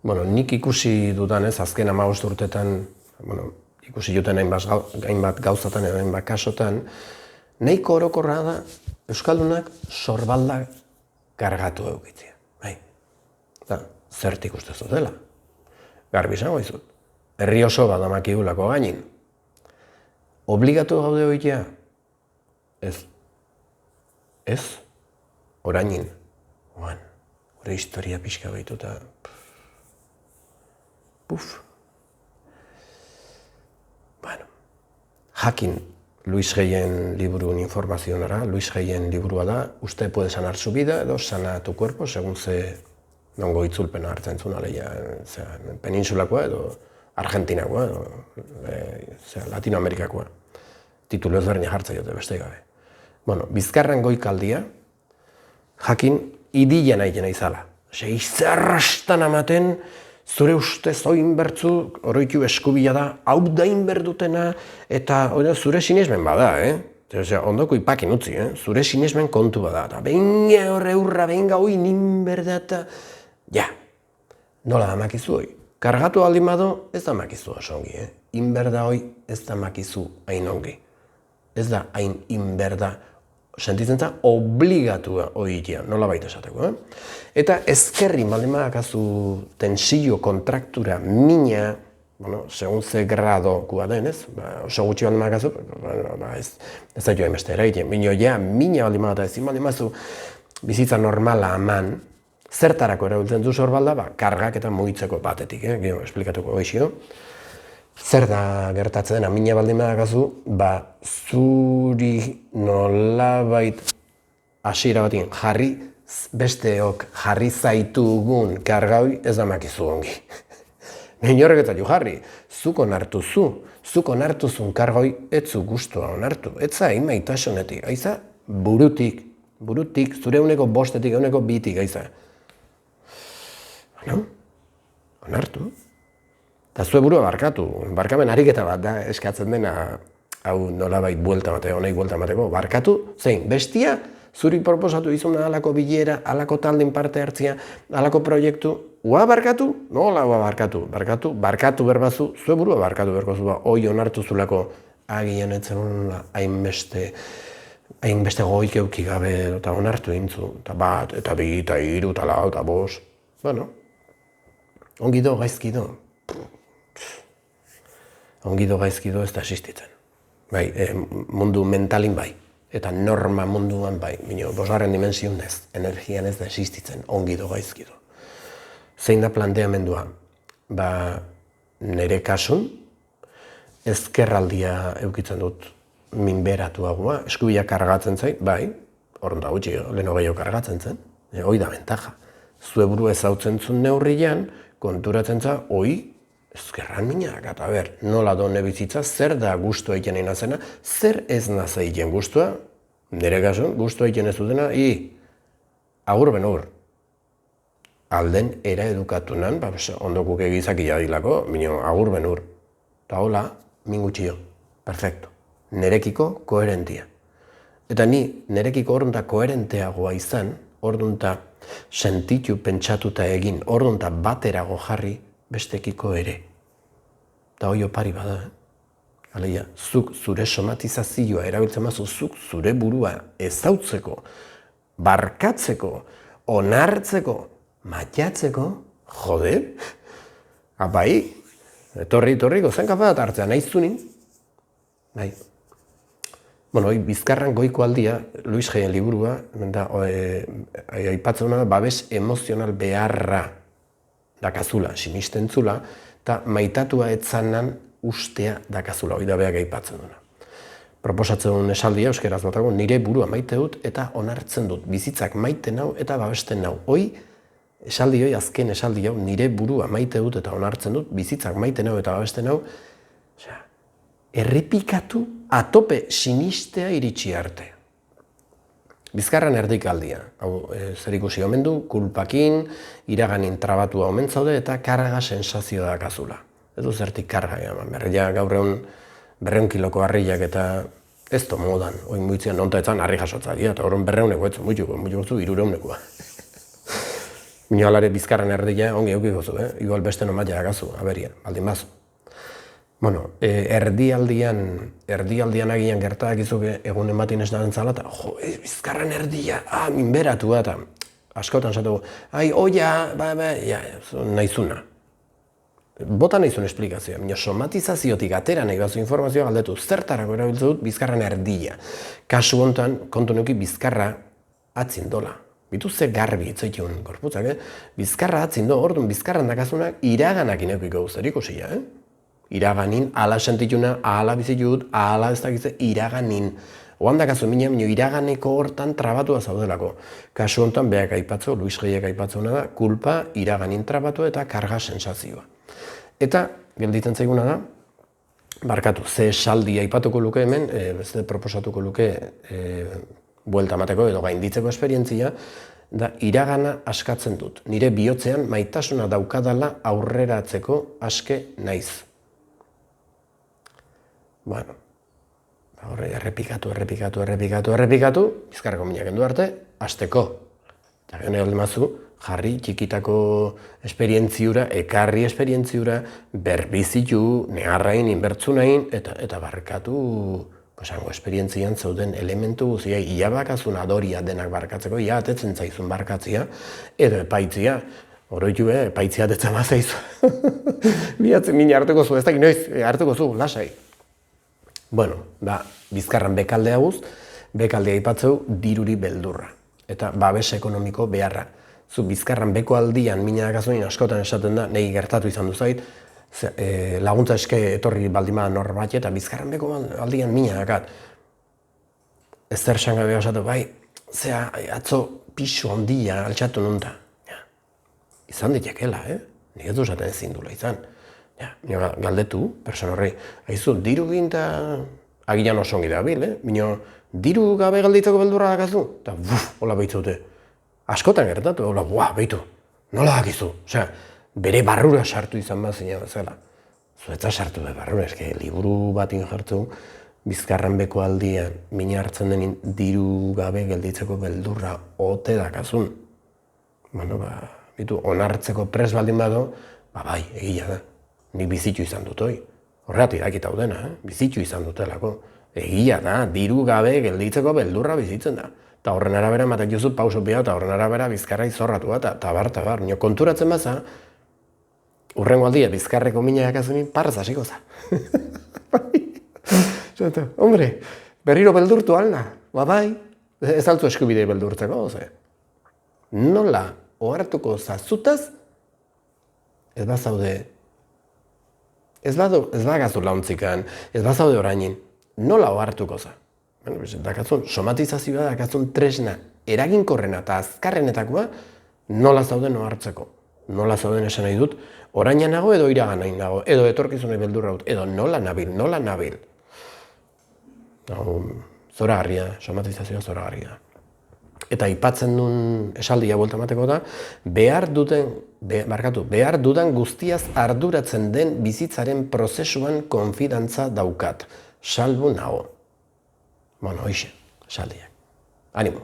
Bueno, nik ikusi dudan ez, azken 15 urtetan, ikusi duten hainbat gauzatan edo hainbat kasotan, nahiko orokorra da Euskaldunak sorbalda kargatu eukitzea. Bai. Da, zertik uste zutela. Garbi izango dizut. Herri oso badamakigulako gainin. Obligatu gaude hoitea? Ez. Ez? Orainin. Gure historia pixka behitu eta... Bueno, jakin Luis Geien liburuen informazionara, Luis Geien liburua da, usted puede sanar su vida edo sana tu cuerpo, segun ze nongo itzulpena hartzen zuen aleia, peninsulakoa edo Argentinakoa edo Latinoamerikakoa. Titulu ezberdina jartzen dute beste gabe. Bueno, Bizkarran goikaldia, jakin idila nahi jena izala. Izarrastan amaten, zure ustez oin bertzu, oroitu eskubila da, hau da inberdutena, eta zure sinesmen bada, ondoko ipakin utzi, zure sinesmen kontu bada, eta behin horre hurra, behin gau inberda, eta ja, nola da makizu hoi? Kargatu aldin bado, ez da makizu oso ongi, inberda hoi ez da makizu hain ongi. Ez da hain inberda, sentitzen za, obligatua hoitea, nola baita esateko. Eta ezkerri maldimakazu tensio kontraktura mina, segun ze gradokua den, ez? Oso gutxi maldimakazu, ez da joa emeste eraiten. Mina maldimakata ezin maldimazu bizitza normala aman, zertarako erabiltzen du sorbalda, kargak eta mugitzeko batetik, gero esplikatuko goizio. Zer da gertatzen dena, mina baldin badakazu, zuri nolabait hasiera batean jarri, besteok jarri zaitugun kargaui ez da makizu ongi. Behin horrek eta jarri, zuk onartuzun kargoi ez zu gustua onartu, ez za maitasunetik, aiza burutik, zure euneko bostetik, euneko bitik, aiza. Onartu. Eta zue burua barkatu, barkamen ariketa bat da eskatzen dena, hau nolabait buelta mateko, honek buelta mateko, barkatu, zein, bestia, zuri proposatu izuna alako bilera, alako taldin parte hartzia, alako proiektu, ua barkatu? Nola ua barkatu berbazu, zue burua barkatu berko zua, hoi onartu zulako agian etzen hainbeste goik euki gabe, eta onartu intzu, eta bat, eta bi, eta hiru, eta lau, eta bos, bueno, ongi do, gaizki do. Ongido gaizkido ez da existitzen. Bai, mundu mentalin bai, eta norma munduan bai, bosgarren dimensioan ez, energian ez da existitzen, ongido gaizkido. Zein da planteamendua? Nere kasun, ezkerraldia eukitzen dut minberatuagoa, eskubila kargatzen zait, bai, orduan da gutxi, leheno gehiago kargatzen zen, hoi da bentaja. Zue buru ezautzen zuen neurrian, konturatzen za, hoi, ezkerran minak, eta nola done bizitza, zer da guztua egiten inazena, zer ez naza egiten guztua, nire kasun, guztua egiten ez dutena, agur benur. Alden era edukatunan, ondokuk egizak iadilako, agur benur. Eta hola, mingutxio, perfecto. Nerekiko koherentia. Eta ni, nerekiko ordunta koherenteagoa izan, ordunta sentitu pentsatuta egin, ordunta baterago jarri, bestekiko ere. Eta hoi opari bada. Aleia, zuk zure somatizazioa erabiltzen mazu, zuk zure burua ezautzeko, barkatzeko, onartzeko, matiatzeko, jode? Apai, etorri, gozen kafa bat hartzea, nahi zunin? Bai. Bueno, Bizkarran goiko aldia, Luis Geien liburua, aipatzen da, babes emozional beharra dakazula, sinisten zula, eta maitatua etzanan ustea dakazula, hori da beak aipatzen duna. Proposatzen duen esaldia, euskeraz batago, nire burua maite dut eta onartzen dut, bizitzak maite nau eta babesten nau. Hoi, esaldi hoi, azken esaldi hau, nire burua maite dut eta onartzen dut, bizitzak maite nau eta babesten nau, errepikatu atope sinistea iritsi arte. Bizkarran erdikaldia, hau zer ikusi omen du, kulpakin, iraganin trabatua omen zaude eta karga sensazio dakazula. Ez du zertik karga, berria gaur egun 200 kiloko harriak eta ez to modan, oin muitzean nonta etzan harri jasotza dira, eta horren 200eko etzen muituko zu 300-nekoa. Bino alare bizkarren erdia ongi eukiko zu, igual beste nomatia agazu, aberia, baldin bazu. Bueno, erdialdian agian gertak izuke egun ematin ez da entzala, eta jo, bizkarren erdia, minberatu da, eta askotan zatu, oia, nahizuna. Bota nahizun esplikazioa, bino somatizaziotik atera nahi bazu informazioa galdetu, zertarako erabiltzen dut bizkarren erdia. Kasu hontan, kontu nuki bizkarra atzin dola. Bitu ze garbi itzoitun gorputzak, bizkarra atzin do, orduan bizkarran dakazunak iraganak inekiko guztarik usila, Iraganin, ala sentituna, ala bizitut, ala ez dakitze, iraganin. Oan dakazu mina, iraganeko hortan trabatua zaudelako. Kasu hontan, behak aipatzu, Luis Geiek aipatzu da, kulpa, iraganin trabatu eta karga sensazioa. Eta, gelditzen zaiguna da, barkatu, ze esaldi aipatuko luke hemen, beste proposatuko luke buelta mateko edo gainditzeko esperientzia, da iragana askatzen dut. Nire bihotzean maitasuna daukadala aurreratzeko aske naiz. Bueno, horre errepikatu, bizkarreko minak endu arte, hasteko. Eta gane alde mazu, jarri txikitako esperientziura, ekarri esperientziura, berbizitu, neharrain, inbertzunain, eta barkatu, esperientzian zauden elementu guzia, ia bakazun adoria denak barkatzeko, ia atetzen zaizun barkatzia, edo epaitzia, oroitu epaitzia atetzen bazaizu. Bihatzen mina hartuko zu, ez dakit noiz, hartuko zu, lasai. Bueno, bizkarran bekaldea guz, bekaldea aipatzeu diruri beldurra, eta babes ekonomiko beharra. Zu bizkarran beko aldian mina dakazuin askotan esaten da, nahi gertatu izan du zait, laguntza eske etorri baldima nor bat, eta bizkarran beko aldian mina dakat. Ez zer sangabe esatu, zea atzo pixu handia altxatu nunta. Izan ditekela, nik ez du esaten ezin dula izan. Galdetu, persona horrei, haizu, diru ginta agian oso ongi dabil, bino, diru gabe galditzeko beldurra dakazu, eta hola behitzaute. Askotan gertatu, hola, behitu, nola dakizu? Osea, bere barrura sartu izan bat zina bezala. Zuetza sartu be barrura, eske, liburu batin jartu, bizkarran beko aldian, mina hartzen denin diru gabe gelditzeko beldurra ote dakazun. Bueno, bitu, onartzeko pres baldin bado, bai, egia da. Nik bizitu izan dut hoi. Horregatik dakit hau dena, bizitu izan dutelako. Egia da, diru gabe gelditzeko beldurra bizitzen da. Eta horren arabera ematen juzut pauso pia, eta horren arabera bizkarra izorratu bat, eta bar. Nio konturatzen baza, urrengo aldia bizkarreko mina jakazunin, parraz hasiko za. Hombre, berriro beldurtu alna, bai, ez altzu eskubide beldurtzeko, ze. Nola ohartuko zazutaz, ez bazaude, ez bagazu launtzikan, ez bazaude orainin, nola ohartuko za. Dakazun, somatizazioa dakazun tresna eraginkorrena eta azkarrenetakoa nola zauden ohartzeko. Nola zauden esan nahi dut, oraina nago edo iraganain nago, edo etorkizunei beldurra dut, edo nola nabil. Zoragarria, somatizazioa zoragarria. Eta aipatzen duen esaldia buelta emateko da, behar dudan guztiaz arduratzen den bizitzaren prozesuan konfidantza daukat. Salbu nago. Bueno, hoxe, esaldiak. Animo.